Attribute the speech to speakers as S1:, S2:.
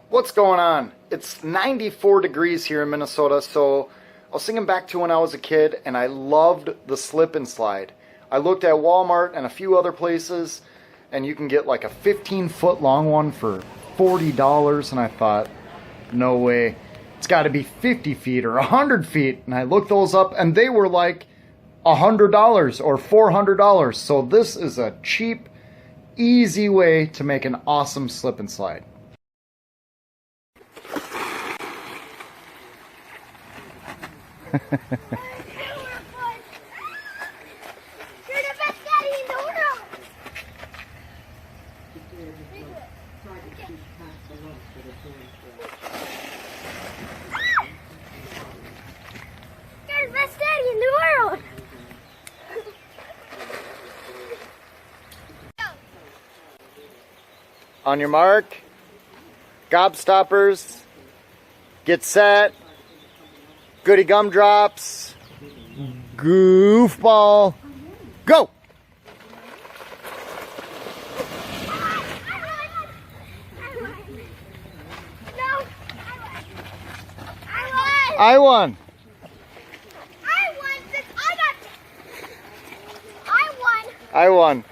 S1: What's going on? It's 94 degrees here in Minnesota, so I was thinking back to when I was a kid and I loved the slip and slide. I looked at Walmart and a few other places and you can get like a 15-foot long one for $40, and I thought, no way. It's got to be 50 feet or 100 feet. And I looked those up and they were like $100 or $400. So this is a cheap, easy way to make an awesome slip and slide.
S2: You're the best daddy in the world. You're the best daddy in the world.
S1: On your mark, gobstoppers, get set, goody gumdrops, goofball, go! I won.
S2: I won since I got. I won.
S1: I won.